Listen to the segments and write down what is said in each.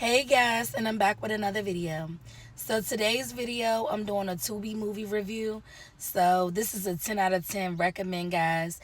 Hey guys, and I'm back with another video. So today's video, I'm doing a Tubi movie review. So this is a 10 out of 10 recommend, guys.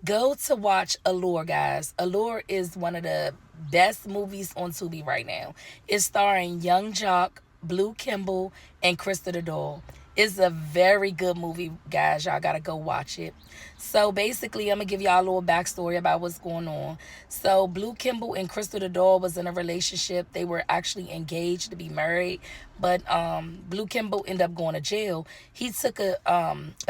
Go to watch Allure, guys. Allure is one of the best movies on Tubi right now. It's starring Young Jock, Blue Kimball, and Krista the Doll. It's a very good movie, guys. Y'all gotta go watch it. So basically, I'm gonna give y'all a little backstory about what's going on. So Blue Kimball and Crystal the Doll was in a relationship. They were actually engaged to be married, but Blue Kimball ended up going to jail. He took a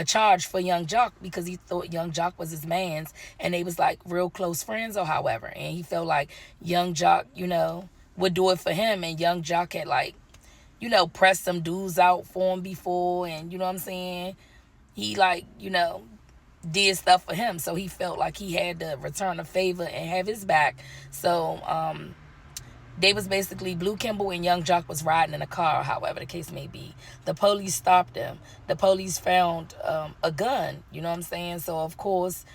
charge for Young Jock because he thought Young Jock was his man's, and they was like real close friends or however. And he felt like Young Jock, would do it for him, and Young Jock had like pressed some dudes out for him before, and you know what I'm saying? He like, did stuff for him. So he felt like he had to return a favor and have his back. So they was basically, Blue Kimball and Young Jock was riding in a car, however the case may be. The police stopped them. The police found a gun, you know what I'm saying? So of course,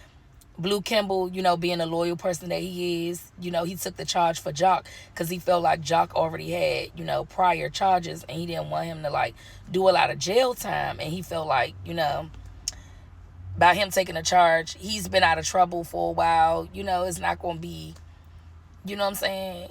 Blue Kimball, being a loyal person that he is, he took the charge for Jock because he felt like Jock already had, prior charges, and he didn't want him to like do a lot of jail time. And he felt like, by him taking a charge, he's been out of trouble for a while. It's not going to be, you know what I'm saying?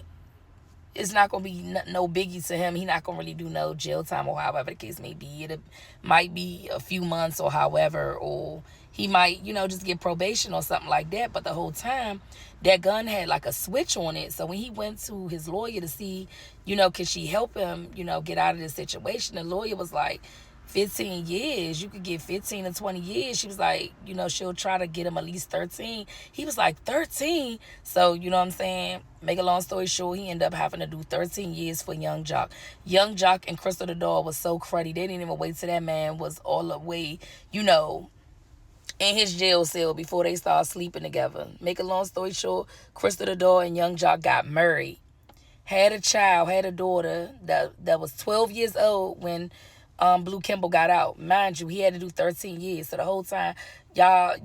It's not going to be no biggie to him. He not going to really do no jail time or however the case may be. It might be a few months or however, or he might, just get probation or something like that. But the whole time, that gun had like a switch on it. So when he went to his lawyer to see, can she help him, get out of this situation, the lawyer was like, 15 years, you could get 15 to 20 years. She was like, she'll try to get him at least 13. He was like, 13? So, you know what I'm saying? Make a long story short, he ended up having to do 13 years for Young Jock. Young Jock and Crystal the Doll was so cruddy. They didn't even wait till that man was all the way, in his jail cell before they started sleeping together. Make a long story short, Crystal the Doll and Young Jock got married. Had a child, had a daughter that was 12 years old when Blue Kimball got out. Mind you, he had to do 13 years. So the whole time, y'all,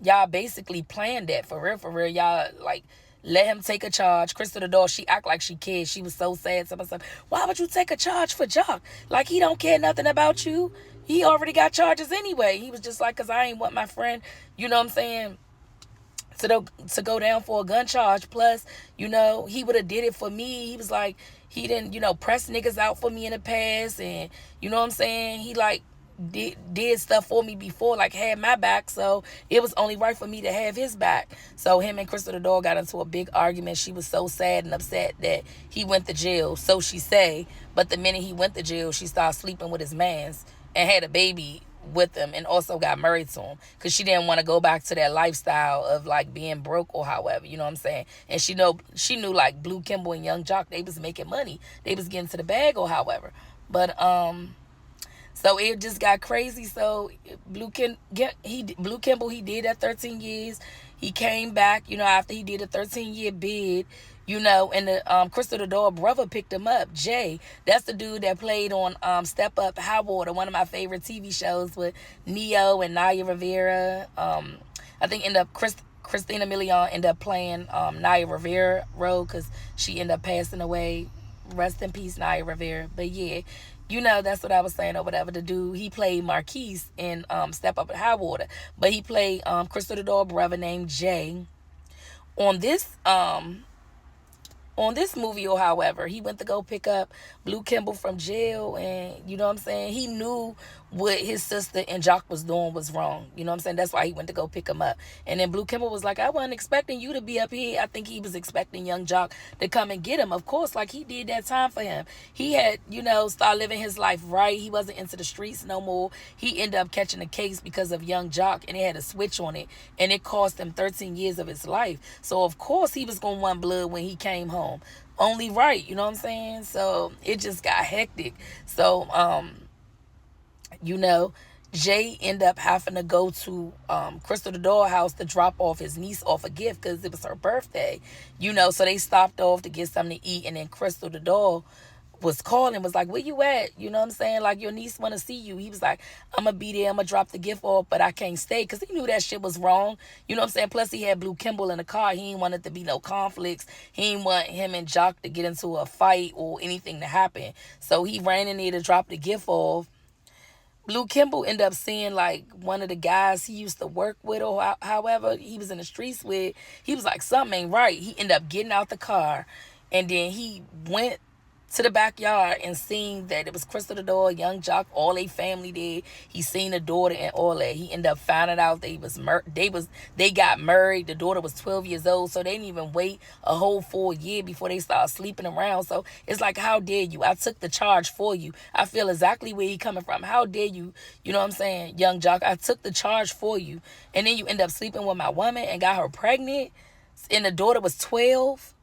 y'all basically planned that for real, for real. Y'all, like, let him take a charge. Krista the Doll, she act like she cared. She was so sad to myself. Why would you take a charge for Jock? Like, he don't care nothing about you. He already got charges anyway. He was just like, because I ain't want my friend, you know what I'm saying, to go down for a gun charge. Plus, he would have did it for me. He was like, he didn't, press niggas out for me in the past. And, you know what I'm saying? He, like, did stuff for me before, like, had my back. So it was only right for me to have his back. So him and Crystal the Doll got into a big argument. She was so sad and upset that he went to jail, so she say. But the minute he went to jail, she started sleeping with his mans and had a baby with him, and also got married to him because she didn't want to go back to that lifestyle of like being broke or however, you know what I'm saying? And she knew like Blue Kimball and Young Jock, they was making money, they was getting to the bag or however. But so it just got crazy. So Blue Kimball, he did that 13 years. He came back, after he did a 13-year bid, and the Crystal the Doll brother picked him up. Jay, that's the dude that played on Step Up High Water, one of my favorite TV shows with Neo and Naya Rivera. I think Christina Milian ended up playing Naya Rivera role because she ended up passing away. Rest in peace, Naya Rivera. But yeah, that's what I was saying or whatever. The dude, he played Marquise in Step Up High Water. But he played Crystal the Doll brother named Jay. On this movie, or however, he went to go pick up Blue Kimball from jail, and you know what I'm saying, he knew what his sister and Jock was doing was wrong. You know what I'm saying? That's why he went to go pick him up. And then Blue Kimball was like, I wasn't expecting you to be up here. I think he was expecting Young Jock to come and get him. Of course, like he did that time for him. He had, started living his life right. He wasn't into the streets no more. He ended up catching a case because of Young Jock, and it had a switch on it, and it cost him 13 years of his life. So of course he was gonna want blood when he came home. Only right, you know what I'm saying? So it just got hectic. So Jay ended up having to go to Crystal the Doll house to drop off his niece off a gift because it was her birthday. So they stopped off to get something to eat, and then Crystal the Doll was calling, was like, where you at? You know what I'm saying? Like, your niece want to see you. He was like, I'm going to be there. I'm going to drop the gift off, but I can't stay, because he knew that shit was wrong. You know what I'm saying? Plus, he had Blue Kimball in the car. He didn't want it to be no conflicts. He didn't want him and Jock to get into a fight or anything to happen. So he ran in there to drop the gift off. Blue Kimball ended up seeing like one of the guys he used to work with, or however he was in the streets with. He was like, something ain't right. He ended up getting out the car, and then he went to the backyard and seen that it was Crystal the door, Young Jock, all they family did. He seen the daughter and all that. He ended up finding out they got married. The daughter was 12 years old, so they didn't even wait a whole full year before they started sleeping around. So it's like, how dare you? I took the charge for you. I feel exactly where he coming from. How dare you? You know what I'm saying, Young Jock? I took the charge for you, and then you end up sleeping with my woman and got her pregnant, and the daughter was 12.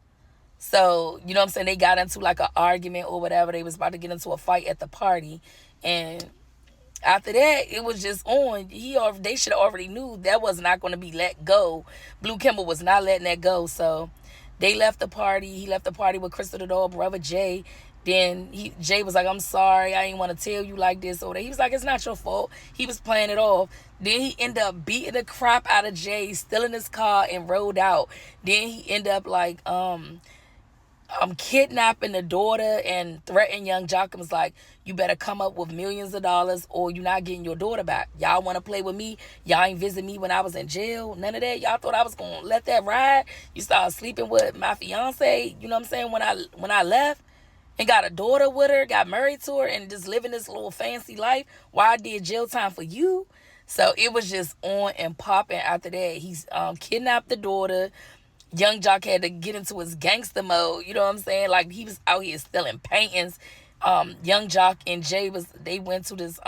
So, you know what I'm saying? They got into like an argument or whatever. They was about to get into a fight at the party. And after that, it was just on. They should have already knew that was not going to be let go. Blue Kimball was not letting that go. So they left the party. He left the party with Crystal the doll, brother Jay. Then Jay was like, I'm sorry, I didn't want to tell you like this or that. He was like, it's not your fault. He was playing it off. Then he ended up beating the crap out of Jay, stealing his car, and rode out. Then he ended up like, kidnapping the daughter and threatening Young Jock and was like, you better come up with millions of dollars or you're not getting your daughter back. Y'all want to play with me? Y'all ain't visit me when I was in jail? None of that? Y'all thought I was going to let that ride? You started sleeping with my fiance, you know what I'm saying, when I left and got a daughter with her, got married to her, and just living this little fancy life while I did jail time for you? So it was just on and popping after that. He's kidnapped the daughter. Young Jock had to get into his gangster mode, you know what I'm saying? Like, he was out here stealing paintings. Young Jock and Jay they went to this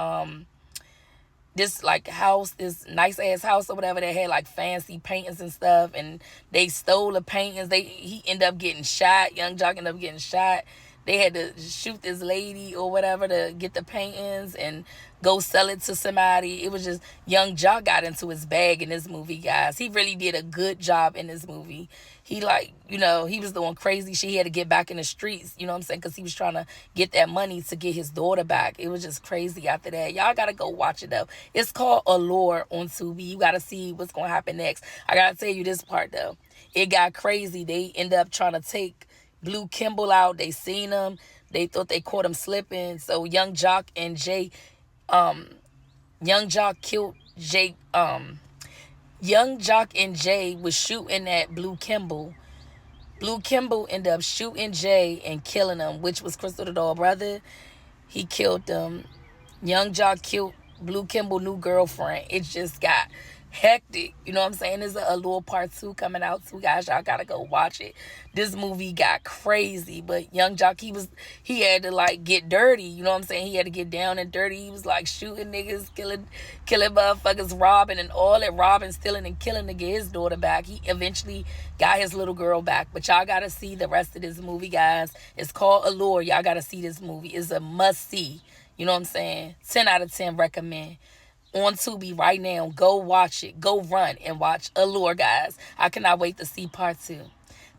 like house, this nice ass house or whatever that had like fancy paintings and stuff, and they stole the paintings. He ended up getting shot. Young Jock ended up getting shot. They had to shoot this lady or whatever to get the paintings and go sell it to somebody. It was just, Young Jock got into his bag in this movie, guys. He really did a good job in this movie. He he was doing crazy shit. He had to get back in the streets, you know what I'm saying? Because he was trying to get that money to get his daughter back. It was just crazy after that. Y'all got to go watch it, though. It's called Allure on tubi. You got to see what's going to happen next. I got to tell you this part, though. It got crazy. They end up trying to take Blue Kimball out. They seen him. They thought they caught him slipping. So Young Jock and Jay, Young Jock killed Jay. Young Jock and Jay was shooting at Blue Kimball. Blue Kimball ended up shooting Jay and killing him, which was Crystal the doll brother. He killed them. Young Jock killed Blue Kimball new girlfriend. It just got hectic, you know what I'm saying? There's a Allure part 2 coming out too, guys. Y'all gotta go watch it. This movie got crazy, but Young Jock, he had to like get dirty, you know what I'm saying? He had to get down and dirty. He was like shooting niggas, killing motherfuckers, robbing and all that, robbing, stealing and killing to get his daughter back. He eventually got his little girl back, but y'all gotta see the rest of this movie, guys. It's called Allure. Y'all gotta see this movie. It's a must see, you know what I'm saying? 10 out of 10 recommend. On tubi right now. Go watch it. Go run and watch Allure, guys. I cannot wait to see part 2.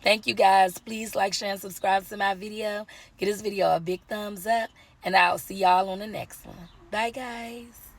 Thank you, guys. Please like, share, and subscribe to my video. Give this video a big thumbs up, and I'll see y'all on the next one. Bye, guys.